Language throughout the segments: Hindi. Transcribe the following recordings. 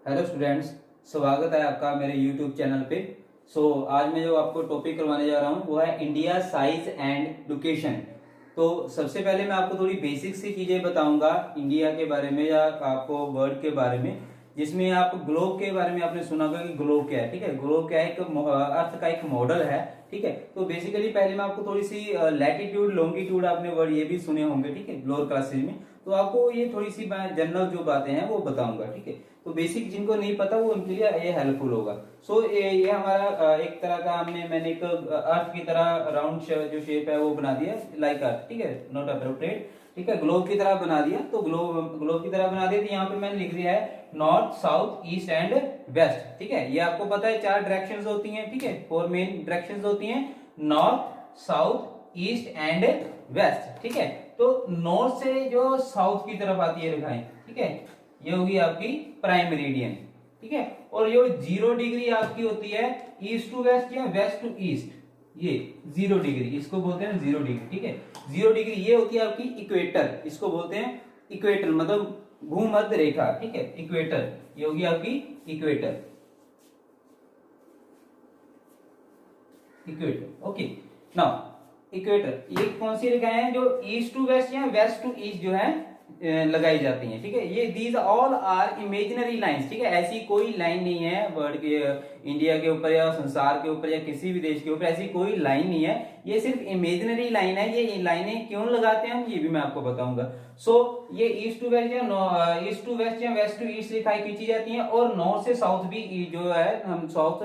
हेलो स्टूडेंट्स, स्वागत है आपका मेरे यूट्यूब चैनल पे। आज मैं जो आपको टॉपिक करवाने जा रहा हूँ वो है इंडिया साइज एंड लोकेशन। तो सबसे पहले मैं आपको थोड़ी बेसिक सी चीज़ें बताऊंगा इंडिया के बारे में या आपको वर्ल्ड के बारे में, जिसमें आप ग्लोब के बारे में आपने सुना होगा कि ग्लोब क्या है। ठीक है, ग्लोब क्या है, एक अर्थ का एक मॉडल है। ठीक है, तो बेसिकली पहले मैं आपको थोड़ी सी लैटिट्यूड लॉन्गिट्यूड आपने वर्ड ये भी सुने होंगे। ठीक है, लोअर क्लासेज में। तो आपको ये थोड़ी सी जनरल जो बातें हैं वो बताऊंगा। ठीक है, तो बेसिक जिनको नहीं पता वो उनके लिए ये हेल्पफुल होगा। ये हमारा एक तरह का मैंने एक अर्थ की तरह राउंड जो शेप है वो बना दिया, लाइक अर्थ। ठीक है, नॉट अ रोटेट। ठीक है, ग्लोब की तरह बना दिया। तो ग्लोब की तरह बना दिया। तो यहाँ पे मैंने लिख दिया है north, south, east and west. ठीक है, ये आपको पता है 4 डायरेक्शंस होती हैं। ठीक है, 4 मेन डायरेक्शंस होती हैं, north, south, east and west. ठीक है, तो नॉर्थ से जो साउथ की तरफ आती है रेखाएं, ठीक है, ये होगी आपकी प्राइम मेरिडियन। ठीक है, और ये 0 डिग्री आपकी होती है ईस्ट टू वेस्ट या वेस्ट टू ईस्ट। ये 0 डिग्री, इसको बोलते हैं 0 डिग्री। ठीक है, 0 डिग्री ये होती है आपकी इक्वेटर, इसको बोलते हैं इक्वेटर, मतलब भूमध्य रेखा। ठीक है, इक्वेटर, ये होगी आपकी equator. Equator, okay. Now equator ये कौन सी रेखाएं हैं जो ईस्ट टू वेस्ट या वेस्ट टू ईस्ट जो है लगाई जाती हैं। ठीक है, ये these all are imaginary lines. ठीक है, ऐसी कोई लाइन नहीं है वर्ल्ड के, इंडिया के ऊपर या संसार के ऊपर या किसी भी देश के ऊपर ऐसी कोई लाइन नहीं है। ये सिर्फ इमेजिनरी लाइन है। ये लाइनें क्यों लगाते हैं हम, ये भी मैं आपको बताऊंगा। ये ईस्ट टू वेस्ट या वेस्ट टू ईस्ट रेखाएं खींची जाती हैं, और नॉर्थ से साउथ भी जो है हम साउथ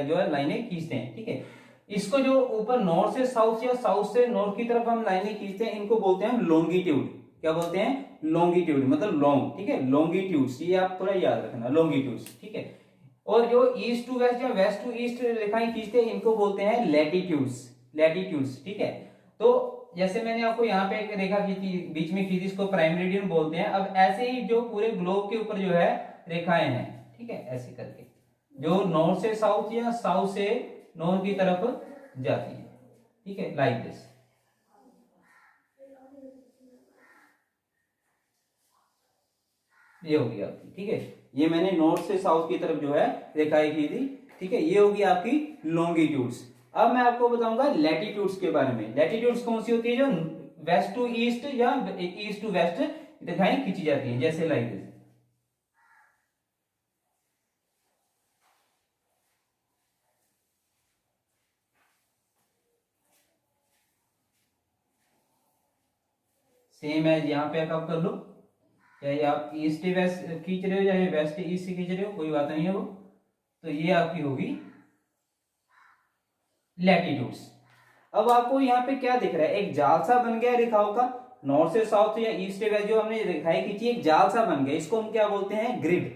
जो है लाइनें खींचते हैं। ठीक है, इसको जो ऊपर नॉर्थ से साउथ या साउथ से नॉर्थ की तरफ हम लाइनें खींचते हैं, इनको बोलते हैं लॉन्गिट्यूड। क्या बोलते हैं, लॉन्गिट्यूड, मतलब लॉन्ग। ठीक है, लॉन्गिट्यूड्स, ये आप थोड़ा याद रखना, लॉन्गिट्यूड्स। ठीक है, और जो ईस्ट टू वेस्ट या वेस्ट टू ईस्ट रेखाएं खींचते हैं इनको बोलते हैं लैटिट्यूड्स। लैटिट्यूड्स, ठीक है। तो जैसे मैंने आपको यहाँ पे एक रेखा खींची, बीच में खींची, इसको प्राइम मेरिडियन बोलते हैं। अब ऐसे ही जो पूरे ग्लोब के ऊपर जो है रेखाएं हैं, ठीक है, ऐसे करके जो नॉर्थ से साउथ या साउथ से नॉर्थ की तरफ जाती है। ठीक है, लाइक दिस। ये होगी आपकी, ठीक है, ये मैंने नॉर्थ से साउथ की तरफ जो है रेखाएं की थी। ठीक है, ये होगी आपकी लॉन्गिट्यूड्स। अब मैं आपको बताऊंगा लैटिट्यूड्स के बारे में। लैटिट्यूड्स कौन सी होती है, जो वेस्ट टू ईस्ट या ईस्ट टू वेस्ट रेखाएं खींची जाती है, जैसे लाइक दिस। सेम है, यहाँ पे आप कर लो, चाहे आप ईस्ट वेस्ट खींच रहे हो चाहे वेस्ट ईस्ट खींच रहे हो, कोई बात नहीं है वो। तो ये आपकी होगी लैटिट्यूड्स। अब आपको यहाँ पे क्या दिख रहा है, एक जाल सा बन गया रेखाओं का, नॉर्थ से साउथ या ईस्ट से वेस्ट जो हमने रेखाएं खींची, एक जाल सा बन गया। इसको हम क्या बोलते हैं, ग्रिड।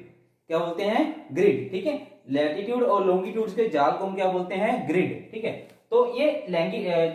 क्या बोलते हैं, ग्रिड। ठीक है, लैटिट्यूड और लॉन्गिट्यूड के जाल को हम क्या बोलते हैं, ग्रिड। ठीक है, तो ये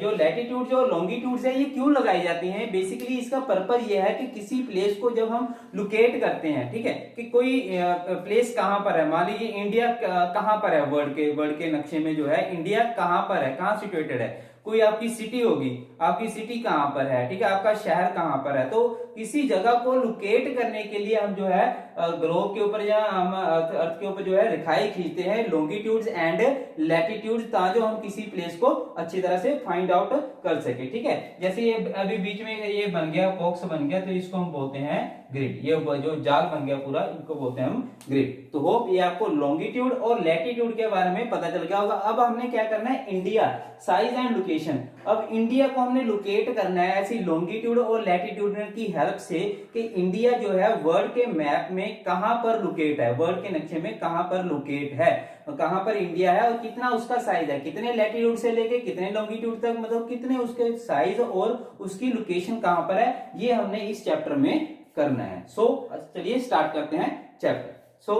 जो लैटिट्यूड जो लॉन्गिट्यूड है ये क्यों लगाई जाती हैं, बेसिकली इसका पर्पज ये है कि किसी प्लेस को जब हम लोकेट करते हैं, ठीक है, कि कोई प्लेस कहां पर है, मान लीजिए इंडिया कहां पर है, वर्ल्ड के नक्शे में जो है इंडिया कहां पर है, कहां सिचुएटेड है, कोई आपकी सिटी होगी, आपकी सिटी कहां पर है, ठीक है, आपका शहर कहां पर है। तो किसी जगह को लोकेट करने के लिए हम जो है ग्लोब के ऊपर या हम अर्थ के ऊपर जो है रेखाएं खींचते हैं, लॉन्गिट्यूड्स एंड लैटिट्यूड्स, ताकि हम किसी प्लेस को अच्छी तरह से फाइंड आउट कर सके। ठीक है, जैसे ये अभी बीच में ये बन गया, बॉक्स बन गया, तो इसको हम बोलते हैं ग्रिड। ये जो जाल बन गया पूरा, इनको बोलते हैं हम ग्रिड। तो होप ये आपको लॉन्गिट्यूड और लैटिट्यूड के बारे में पता चल गया होगा। अब हमने क्या करना है, इंडिया साइज एंड लोकेशन। अब इंडिया को हमने लोकेट करना है ऐसी लॉन्गिट्यूड और लैटिट्यूड की हेल्प से कि इंडिया जो है वर्ल्ड के मैप में कहां पर लोकेट है, वर्ल्ड के नक्शे में कहां पर लोकेट है, कहां पर इंडिया है, और कितना उसका साइज है, कितने लैटिट्यूड से लेके कितने लॉन्गिट्यूड तक, मतलब कितने उसके साइज और उसकी लोकेशन कहां पर है, ये हमने इस चैप्टर में करना है। चलिए स्टार्ट करते हैं चैप्टर। तो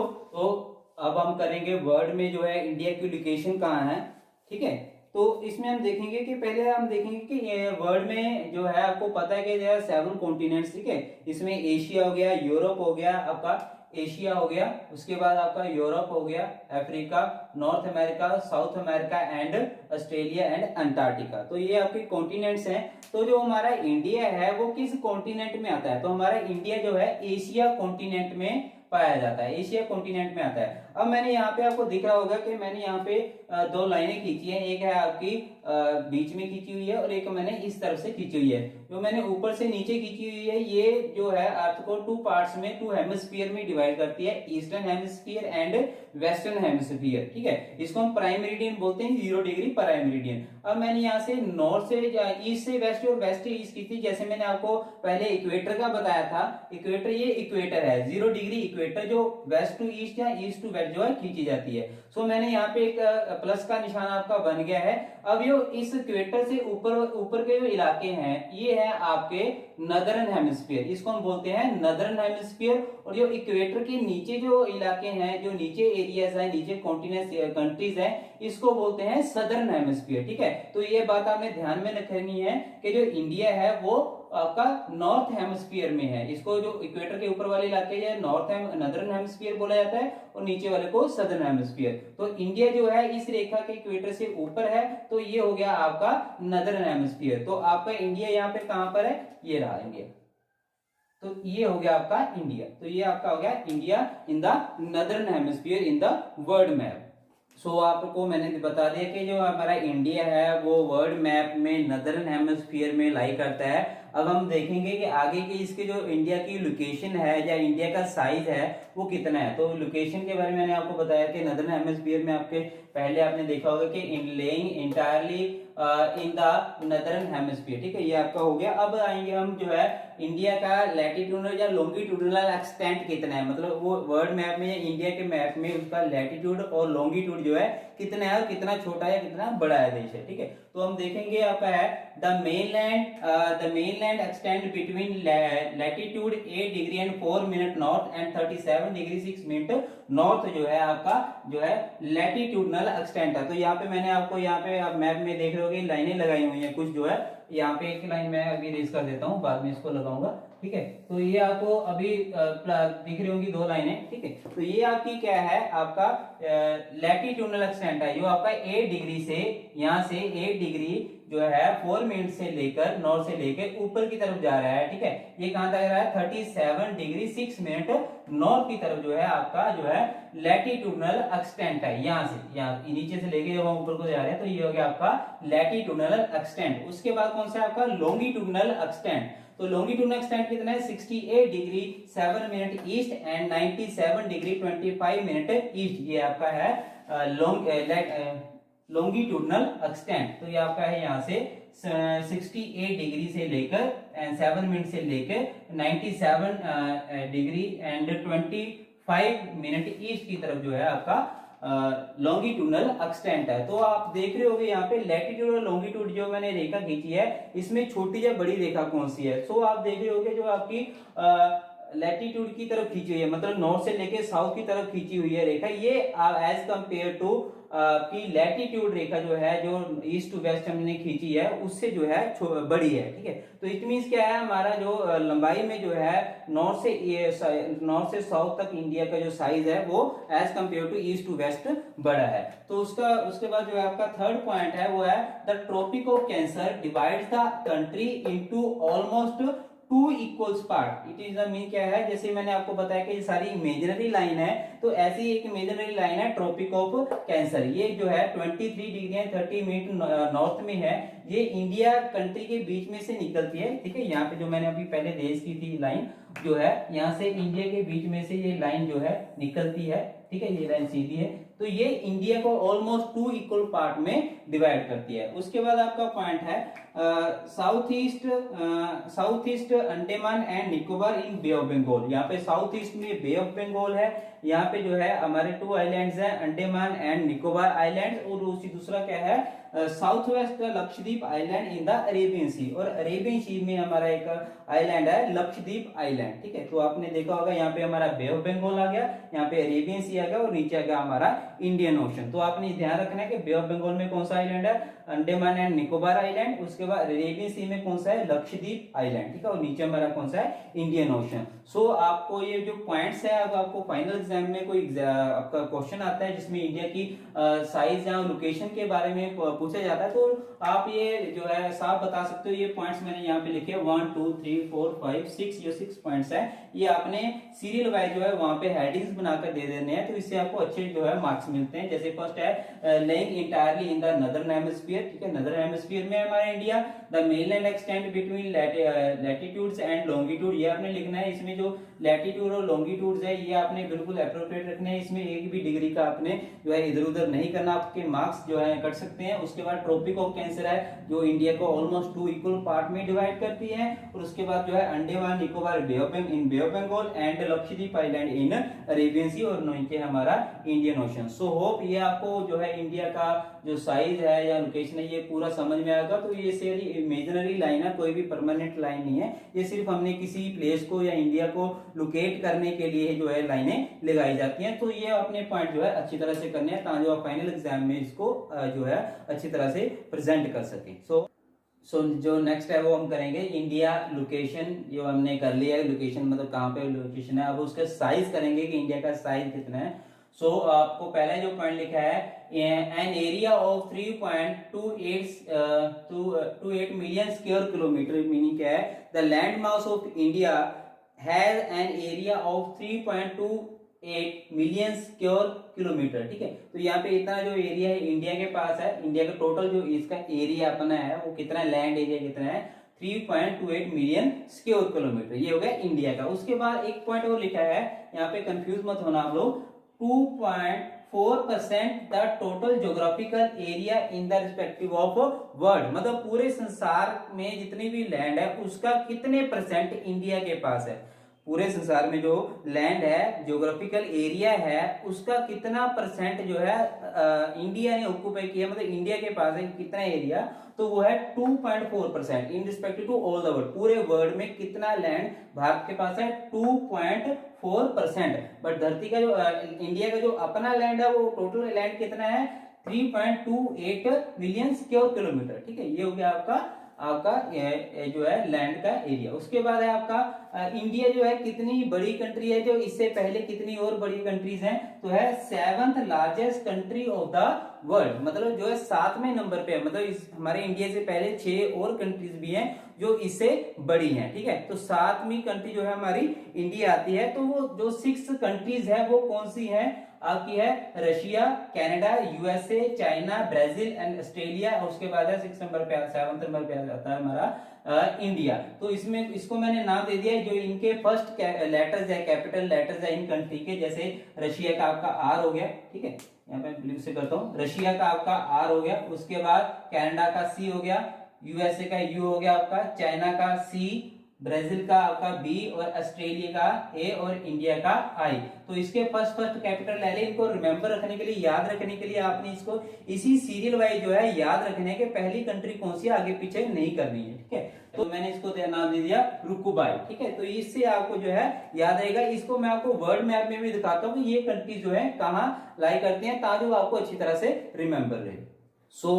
अब हम करेंगे वर्ल्ड में जो है इंडिया की लोकेशन कहाँ है। ठीक है, तो इसमें हम देखेंगे कि पहले हम देखेंगे कि वर्ल्ड में जो है, आपको पता है कि देयर आर 7 कॉन्टिनेंट्स। ठीक है, इसमें एशिया हो गया, यूरोप हो गया, आपका एशिया हो गया, उसके बाद आपका यूरोप हो गया, Africa, north America, south America and Australia and Antarctica. तो ये आपके कॉन्टिनेंट्स हैं। तो जो हमारा इंडिया है वो किस कॉन्टिनेंट में आता है, तो हमारा इंडिया जो है एशिया कॉन्टिनेंट में पाया जाता है, एशिया कॉन्टिनेंट में आता है। अब मैंने यहाँ पे आपको दिख रहा होगा कि मैंने यहाँ पे दो लाइनें खींची है, एक है आपकी बीच में खींची हुई है और एक मैंने इस तरफ से खींची हुई है। जो मैंने ऊपर से नीचे खींची हुई है ये जो है अर्थ को टू पार्ट्स में, टू हेमिस्फीयर में डिवाइड करती है, eastern hemisphere and western hemisphere, ठीक है। इसको हम प्राइम मेरिडियन बोलते हैं, 0 डिग्री प्राइम मेरिडियन। अब मैंने यहाँ से नॉर्थ से ईस्ट से वेस्ट और वेस्ट से ईस्ट की थी, जैसे मैंने आपको पहले इक्वेटर का बताया था। इक्वेटर, ये इक्वेटर है, 0 डिग्री इक्वेटर जो वेस्ट टू ईस्ट या ईस्ट टू वेस्ट जो है खींची जाती है। सो मैंने यहाँ पे एक प्लस का निशान आपका बन गया है। अब ये इस इक्वेटर से ऊपर के जो इलाके हैं ये है आपके नदर्न हेमिस्फीयर, इसको हम बोलते हैं नदर्न हेमिस्फीयर। और जो इक्वेटर के नीचे जो इलाके हैं, जो नीचे एरियाज है, नीचे कॉन्टिनेंट कंट्रीज है, इसको बोलते हैं सदर्न हेमिस्फीयर, ठीक है। तो ये बात आपने ध्यान में रखनी है कि जो इंडिया है वो आपका नॉर्थ हेमिस्फीयर में है। इसको जो इक्वेटर के ऊपर वाले इलाके जो नदर्न हेमिस्फीयर बोला जाता है और नीचे वाले को सदर्न हेमिस्फीयर। तो इंडिया जो है इस रेखा के इक्वेटर से ऊपर है, तो ये हो गया आपका नदर्न हेमिस्फीयर। तो आपका इंडिया यहाँ पे कहां पर है, ये रहा इंडिया, तो ये हो गया आपका इंडिया। तो ये आपका हो गया India in the northern hemisphere in the world map. So आपको मैंने बता दिया कि जो हमारा इंडिया है वो वर्ल्ड मैप में नदर्न हेमिस्फीयर में लाई करता है। अब हम देखेंगे कि आगे की इसके जो इंडिया की लोकेशन है या इंडिया का साइज है वो कितना है। तो लोकेशन के बारे में मैंने आपको बताया कि नदर्न हेमिस्फीयर में आपके पहले आपने देखा होगा कि laying entirely in the northern hemisphere, ठीक है, ये आपका हो गया। अब आएंगे हम जो है इंडिया का लैटिट्यूडनल या लॉन्गिट्यूडनल एक्सटेंट कितना है, मतलब वो वर्ल्ड मैप में या इंडिया के मैप में उसका लैटिट्यूड और लॉन्गिट्यूड जो है कितना है और कितना छोटा है कितना बड़ा है देश है, ठीक है। तो हम देखेंगे आपका है the mainland extend between latitude 8 degree and 4 minute north and 37 degree 6 minute north जो है आपका जो है लैटिट्यूडनल एक्सटेंट है। तो यहाँ पे मैंने आपको यहाँ पे आप मैप में देख रहे हो लाइनें लगाई हुई है कुछ जो है, यहाँ पे एक लाइन मैं अभी रेस कर देता हूँ, बाद में इसको लगाऊंगा, ठीक है। तो ये आपको अभी दिख रही होंगी दो लाइनें, ठीक है। तो ये आपकी क्या है, आपका लैटिट्यूडनल एक्सटेंट है जो आपका 8 डिग्री से यहाँ से 8 डिग्री जो है 4 मिनट से लेकर नॉर्थ से लेकर ऊपर की तरफ जा रहा है, ठीक है। ये कहां तक रहा है 37 डिग्री 6 मिनट नॉर्थ की तरफ जो है आपका जो है लैटिट्यूडनल एक्सटेंट है। यहाँ से यहाँ नीचे से लेके जब हम ऊपर को जा रहे हैं तो ये हो गया आपका लैटिट्यूडनल एक्सटेंट। उसके बाद कौन सा है आपका लॉन्गिट्यूडनल एक्सटेंट। तो लॉन्गिट्यूडनल एक्सटेंट कितना है 68 degree 7 minute east and 97 degree 25 minute east, ये आपका है लॉन्गिट्यूडनल एक्सटेंट। तो ये आपका है यहाँ से 68 डिग्री से लेकर 7 मिनट से लेकर 97 डिग्री एंड 25 मिनट ईस्ट की तरफ जो है आपका लॉन्गिट्यूडनल एक्सटेंट है। तो आप देख रहे होगे यहाँ पे लैटिट्यूड और लॉन्गिट्यूड जो मैंने रेखा खींची है इसमें छोटी या बड़ी रेखा कौन सी है। सो आप देख रहे होगे जो आपकी लैटिट्यूड की तरफ खींची हुई है, मतलब नॉर्थ से लेके साउथ की तरफ खींची हुई है रेखा, ये एज कंपेयर टू की लैटिट्यूड रेखा जो है जो ईस्ट टू वेस्ट हमने खींची है उससे जो है बड़ी है, ठीक है। तो इट मींस क्या है, हमारा जो लंबाई में जो है नॉर्थ से साउथ तक इंडिया का जो साइज है वो as compared to east to west बड़ा है। तो उसके बाद जो है आपका थर्ड पॉइंट है वो है the tropic of cancer divides the country into almost 2 equals part. It is the mean क्या है, जैसे मैंने आपको बताया कि ये सारी इमेजिनरी लाइन है, तो ऐसी एक इमेजिनरी लाइन है ट्रॉपिक ऑफ कैंसर। ये जो है 23 डिग्री 30 मिनट नॉर्थ में है, ये इंडिया कंट्री के बीच में से निकलती है, ठीक है। यहाँ पे जो मैंने अभी पहले देश की थी लाइन जो है यहाँ से इंडिया के बीच में से ये लाइन जो है निकलती है, ठीक है, ये लाइन सीधी है। तो ये इंडिया को ऑलमोस्ट 2 इक्वल पार्ट में डिवाइड करती है। उसके बाद आपका पॉइंट है south east Andaman and Nicobar in bay of Bengal. यहाँ पे साउथ ईस्ट में बे ऑफ बंगाल है, यहाँ पे जो है हमारे 2 आइलैंड्स हैं, अंडमान एंड निकोबार आइलैंड, और दूसरा क्या है south west Lakshadweep island in the Arabian sea, और अरेबियन सी में हमारा एक आइलैंड है लक्षद्वीप आइलैंड, ठीक है। तो आपने देखा होगा यहाँ पे हमारा बे ऑफ बंगाल आ गया, यहाँ पे अरेबियन सी आ गया और नीचे आ गया हमारा इंडियन ओशन। तो आपने ध्यान रखना है कि बे ऑफ बंगाल में कौन सा आइलैंड है, अंडमान एंड निकोबार आइलैंड, उसके बाद अरेबियन सी में कौन सा है लक्षद्वीप आइलैंड, ठीक है, और नीचे हमारा कौन सा है इंडियन ओशन। सो आपको ये जो पॉइंट्स है, अब आपको फाइनल एग्जाम में कोई आपका क्वेश्चन आता है जिसमें इंडिया की साइज या लोकेशन के बारे में पूछा जाता है तो आप ये जो है साफ बता सकते हो। ये पॉइंट्स मैंने यहाँ पे लिखे 1 2 3 4 5 6, ये 6 पॉइंट्स है। ये आपने सीरियल वाइज जो है वहां पे हेडिंग्स बनाकर दे देने हैं, तो इससे आपको अच्छे जो है मार्क्स मिलते हैं। जैसे फर्स्ट है laying entirely in the northern hemisphere, ठीक है, नदर्न हेमिस्फीयर में हमारा India. The mainland extend between latitudes and longitude, ये आपने लिखना है। इसमें जो लैटिट्यूड और लॉन्गिट्यूड्स है ये आपने बिल्कुल अप्रोप्रिएट रखने हैं, इसमें एक भी डिग्री का आपने जो है इधर उधर नहीं करना, आपके मार्क्स जो है कट सकते हैं। उसके बाद ट्रॉपिक ऑफ कैंसर है जो इंडिया को ऑलमोस्ट 2 इक्वल पार्ट में डिवाइड करती है। और उसके बाद जो है Andaman Nicobar bay of Bengal and Lakshadweep island in Arabian sea, और नीचे हमारा इंडियन ओशन। सो होप ये आपको जो है इंडिया का जो साइज है या लोकेशन है ये पूरा समझ में आएगा। तो ये सारी इमेजिनरी लाइन है, कोई भी परमानेंट लाइन नहीं है, ये सिर्फ हमने किसी प्लेस को या इंडिया को लोकेट करने के लिए जो है लाइनें लगाई जाती हैं। तो ये अपने पॉइंट जो है अच्छी तरह से करने हैं ताकि आप फाइनल एग्जाम में इसको जो है अच्छी तरह से प्रेजेंट कर सकें। सो जो नेक्स्ट है वो हम करेंगे इंडिया लोकेशन, जो हमने कर लिया है लोकेशन मतलब कहाँ पे लोकेशन है। अब उसका साइज करेंगे कि इंडिया का साइज कितना है। सो आपको पहले जो पॉइंट लिखा है an area of 3.28 million square kilometre, meaning क्या है the land mass of India has an area of 3.28 million square kilometre, ठीक है। तो यहाँ पे इतना जो एरिया है इंडिया के पास है, इंडिया का टोटल जो इसका एरिया अपना है वो कितना, लैंड एरिया कितना है 3.28 मिलियन स्क्वायर किलोमीटर, ये हो गया इंडिया का। उसके बाद एक पॉइंट और लिखा है, यहाँ पे कंफ्यूज मत होना आप लोग, 2.4% the total geographical area in the respective of world, मतलब पूरे संसार में जितनी भी लैंड है उसका कितने परसेंट इंडिया के पास है। पूरे संसार में जो लैंड है, ज्योग्राफिकल एरिया है, उसका कितना परसेंट जो है इंडिया ने ऑक्यूपाई किया, मतलब इंडिया के पास है कितना एरिया, तो वो है 2.4% in respect to all the world. पूरे वर्ल्ड में कितना लैंड भारत के पास है 2.4%। बट धरती का जो इंडिया का जो अपना लैंड है वो टोटल लैंड कितना है 3.28 मिलियन स्क्वायर किलोमीटर, ठीक है। ये हो गया आपका जो है लैंड का एरिया। उसके बाद है आपका इंडिया जो है कितनी बड़ी कंट्री है, जो इससे पहले कितनी और बड़ी कंट्रीज हैं, तो है 7th largest country of the world, मतलब जो है 7वें नंबर पे है। मतलब हमारे इंडिया से पहले 6 और कंट्रीज भी हैं जो इससे बड़ी हैं, ठीक है। तो 7वीं कंट्री जो है हमारी इंडिया आती है। तो वो जो 6 कंट्रीज है वो कौन सी है आपकी, है Russia, Canada, USA, China, Brazil and Australia. उसके बाद है 6 नंबर पे, 7th नंबर पे आता है हमारा इंडिया। तो इसमें इसको मैंने नाम दे दिया जो इनके फर्स्ट लेटर्स है, कैपिटल लेटर्स है इन कंट्री के। जैसे रशिया का आपका आर हो गया, ठीक है, यहाँ पे लिख से करता हूँ, रशिया का आपका आर हो गया। उसके बाद कनाडा का सी हो गया, यूएसए का यू हो गया आपका, चाइना का सी, ब्राजील का आपका बी, और ऑस्ट्रेलिया का ए, और इंडिया का आई। तो इसके फर्स्ट कैपिटल ले लें। इनको रिमेंबर रखने के लिए, याद रखने के लिए आपने इसको इसी सीरियल वाइज जो है याद रखने है कि पहली कंट्री कौन सी, आगे पीछे नहीं करनी है, ठीक है। तो मैंने इसको नाम दे दिया रुकुबाई, ठीक है। तो इससे आपको जो है याद रहेगा। इसको मैं आपको वर्ल्ड मैप में भी दिखाता हूँ कि ये कंट्री जो है कहाँ लाई करती है, ताकि वो आपको अच्छी तरह से रिमेंबर रहे। सो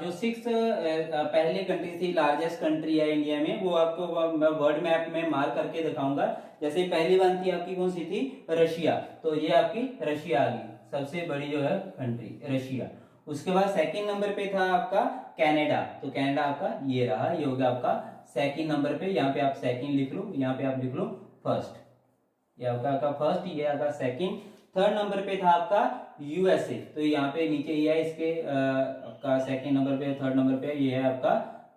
जो 6 पहले कंट्री थी, लार्जेस्ट कंट्री है इंडिया में, वो आपको मैं वर्ल्ड मैप में मार्क करके दिखाऊंगा। जैसे पहली वन थी आपकी कौन सी थी, रशिया, तो ये आपकी रशिया आ गई, सबसे बड़ी जो है कंट्री रशिया। उसके बाद सेकंड नंबर पे था आपका कनाडा, तो कनाडा आपका ये रहा, ये हो गया आपका सेकंड नंबर पे। यहाँ पे आप सेकंड लिख लो, यहाँ पे आप लिख लो फर्स्ट, ये आपका फर्स्ट, ये आपका सेकंड। थर्ड नंबर पे था आपका यूएसए, तो यहाँ पे नीचे ये है इसके आपका सेकंड नंबर पे, थर्ड नंबर पे ये है आपका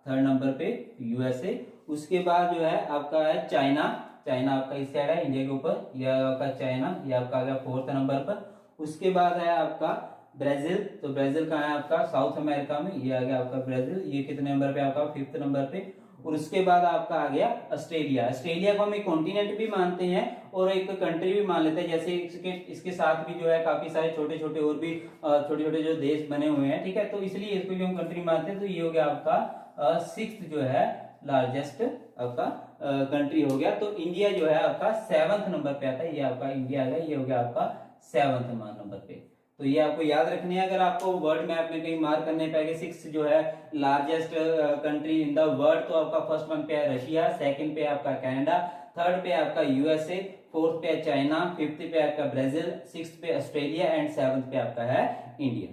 थर्ड नंबर पे यूएसए। उसके बाद जो है आपका है चाइना, चाइना आपका इस साइड है इंडिया के ऊपर, यह आपका चाइना, ये आपका आ गया 4th नंबर पर। उसके बाद है आपका ब्राजील, तो ब्राजील कहाँ है आपका साउथ अमेरिका में, ये आ गया आपका ब्राजील, ये कितने नंबर पे आपका 5th नंबर पे। और उसके बाद आपका आ गया ऑस्ट्रेलिया। ऑस्ट्रेलिया को हम एक कॉन्टिनेंट भी मानते हैं और एक कंट्री भी मान लेते हैं, जैसे इसके साथ भी जो है काफी सारे छोटे छोटे और भी छोटे छोटे जो देश बने हुए हैं, ठीक है। तो इसलिए इसको भी हम कंट्री मानते हैं। तो ये हो गया आपका 6th जो है लार्जेस्ट आपका कंट्री हो गया। तो इंडिया जो है आपका 7th नंबर पे आता है, ये आपका इंडिया आ गया, ये हो गया आपका 7th नंबर पे। तो ये आपको याद रखनी है। अगर आपको वर्ल्ड मैप में कहीं मार्क करने पाएंगे 6 जो है largest country in the world, तो आपका फर्स्ट वन पे है रशिया, सेकंड पे आपका कनाडा, थर्ड पे आपका यूएसए, 4th पे चाइना, 5th पे आपका ब्राजील, 6th पे ऑस्ट्रेलिया एंड 7th पे आपका है इंडिया।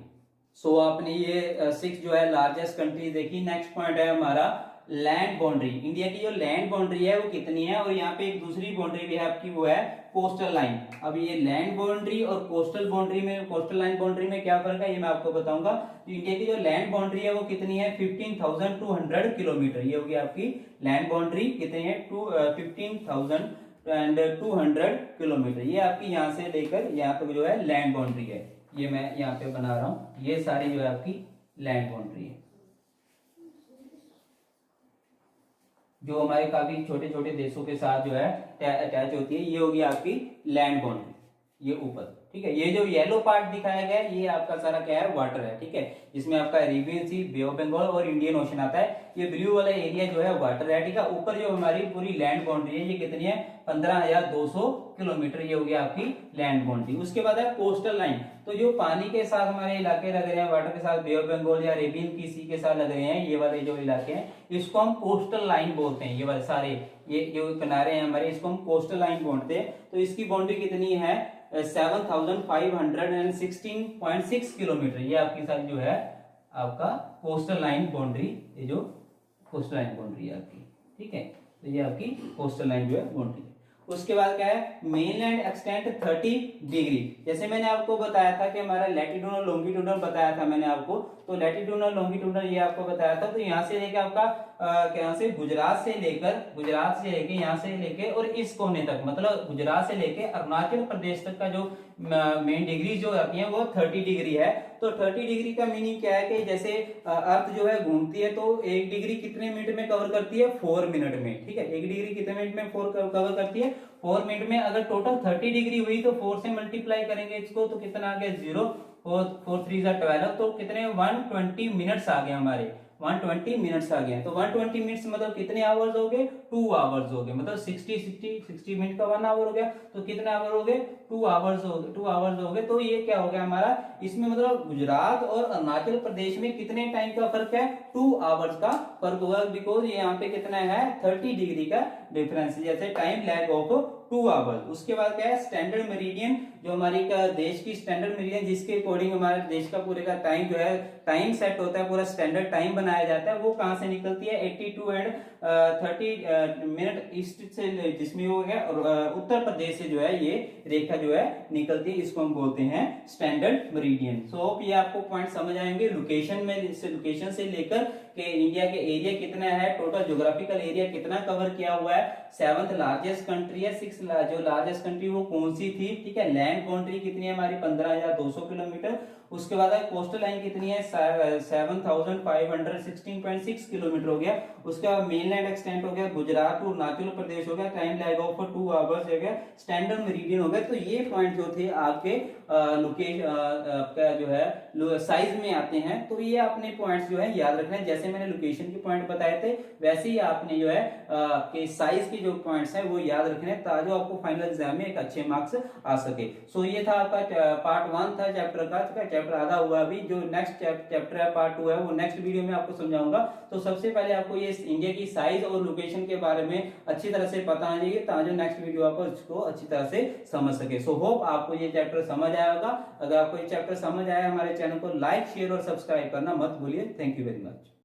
सो आपने ये 6 जो है लार्जेस्ट कंट्री देखी। नेक्स्ट पॉइंट है हमारा लैंड बाउंड्री। इंडिया की जो लैंड बाउंड्री है वो कितनी है, और यहाँ पे एक दूसरी बाउंड्री भी है आपकी, वो है कोस्टल लाइन। अब ये लैंड बाउंड्री और कोस्टल बाउंड्री में, कोस्टल लाइन बाउंड्री में क्या फर्क है ये मैं आपको बताऊंगा। तो इंडिया की जो लैंड बाउंड्री है वो कितनी है, 15,200 किलोमीटर। ये होगी आपकी लैंड बाउंड्री, कितनी है, 15,200 किलोमीटर। ये आपकी यहाँ से लेकर यहाँ तक जो है लैंड बाउंड्री है। ये मैं यहाँ पे बना रहा हूं, ये सारी जो है आपकी लैंड बाउंड्री है, जो हमारे काफी छोटे छोटे देशों के साथ जो है अटैच होती है। ये होगी आपकी लैंड बाउंड्री, ये ऊपर, ठीक है। ये जो येलो पार्ट दिखाया गया है ये आपका सारा क्या है, वाटर है, ठीक है। इसमें आपका Arabian sea, bay of Bengal और इंडियन ओशन आता है। ये ब्लू वाला एरिया जो है वाटर है, ठीक है। ऊपर जो हमारी पूरी लैंड बाउंड्री है ये कितनी है, 15,200 किलोमीटर। ये होगी आपकी लैंड बाउंड्री। उसके बाद है कोस्टल लाइन। तो जो पानी के साथ हमारे इलाके लग रहे हैं, वाटर के साथ, बे ऑफ बंगाल या अरेबियन की सी के साथ लग रहे हैं, ये वाले जो इलाके हैं इसको हम कोस्टल लाइन बोलते हैं। ये वाले सारे ये जो किनारे हैं हमारे, इसको हम कोस्टल लाइन बोलते हैं। तो इसकी बाउंड्री कितनी है, 7,516.6 किलोमीटर। ये आपकी साथ जो है आपका कोस्टल लाइन बाउंड्री, ये जो कोस्टल लाइन बाउंड्री है आपकी, ठीक है। तो ये आपकी कोस्टल लाइन जो है बाउंड्री। उसके बाद क्या है, मेनलैंड एक्सटेंट 30 डिग्री। जैसे मैंने आपको बताया था कि हमारा लैटिट्यूडनल लॉन्गिट्यूडनल बताया था मैंने आपको, तो लैटिट्यूडनल लॉन्गिट्यूडनल ये आपको बताया था। तो यहाँ से लेके आपका यहाँ से गुजरात से लेके यहाँ से लेके और इस कोने तक, मतलब गुजरात से लेके अरुणाचल प्रदेश तक का जो मेन डिग्री जो आती है वो 30 डिग्री है। तो 30 डिग्री का मीनिंग क्या है कि जैसे अर्थ जो है घूमती है तो 1 डिग्री कितने मिनट में कवर करती है, 4 मिनट में, ठीक है। 1 डिग्री कितने मिनट में कवर करती है, 4 मिनट में। अगर टोटल 30 डिग्री हुई तो 4 से मल्टीप्लाई करेंगे इसको, तो कितना आ गया, 0, 4 3 12, तो कितने 120 मिनट्स आ गए हमारे, 120 मिनट्स आ गए। तो 120 मिनट्स मतलब कितने आवर्स हो गए, 2 आवर्स हो गए। मतलब 60 मिनट का 1 आवर हो गया, तो कितने आवर हो गए, 2 आवर्स हो गए, 2 आवर्स हो गए। तो ये क्या हो गया हमारा, इसमें मतलब गुजरात और अरुणाचल प्रदेश में कितने टाइम का फर्क है, 2 आवर्स का फर्क होगा, बिकॉज ये यहाँ पे कितना है, 30 डिग्री का डिफरेंस, जैसे टाइम लैग ऑफ 2 आवर्स। उसके बाद क्या है, स्टैंडर्ड मेरिडियन, जो हमारी का देश की स्टैंडर्ड मेरिडियन, जिसके अकॉर्डिंग हमारे देश का पूरे का टाइम जो है, टाइम सेट होता है, पूरा स्टैंडर्ड टाइम बनाया जाता है, वो कहां से निकलती है, 82 एंड 30 मिनट ईस्ट से, जिसमें वो है उत्तर प्रदेश से जो है ये रेखा जो है निकलती है, इसको हम बोलते हैं स्टैंडर्ड मेरिडियन। सो ये आपको पॉइंट समझ आएंगे लोकेशन में, लोकेशन से लेकर कि इंडिया के एरिया कितना है, टोटल ज्योग्राफिकल एरिया कितना कवर किया हुआ है, 7th लार्जेस्ट कंट्री है, 6 जो लार्जेस्ट कंट्री वो कौन सी थी, ठीक है। लैंड बाउंड्री कितनी है हमारी, 15,200 किलोमीटर। उसके बाद कोस्टल लाइन कितनी है, 7,516.6 किलोमीटर हो गया। उसके बाद मेनलैंड एक्सटेंट हो गया, गुजरात और अरुणाचल प्रदेश हो गया, टाइम लैग ऑफ 2 आवर्स हो गया, स्टैंडर्ड मेरिडियन हो गया। तो ये पॉइंट जो थे आपके लोकेशन आपका जो है साइज में आते हैं। तो ये आपने पॉइंट्स जो है याद रखना है। जैसे मैंने लोकेशन के पॉइंट बताए थे वैसे ही आपने जो है आपके साइज के जो पॉइंट्स हैं वो याद रखने हैं, ताकि आपको फाइनल एग्जाम में एक अच्छे मार्क्स आ सके। सो ये था आपका पार्ट 1 था चैप्टर का, चैप्टर आधा हुआ अभी। जो नेक्स्ट चैप्टर है पार्ट 2 है वो नेक्स्ट वीडियो में आपको समझाऊंगा। तो सबसे पहले आपको ये इंडिया की साइज और लोकेशन के बारे में अच्छी तरह से पता होना चाहिए, ताकि नेक्स्ट वीडियो आपको इसको अच्छी तरह से समझ सके। सो होप आपको ये चैप्टर समझ आया होगा। अगर आपको ये चैप्टर समझ आया, हमारे चैनल को लाइक, शेयर और सब्सक्राइब करना मत भूलिए। Thank you very much.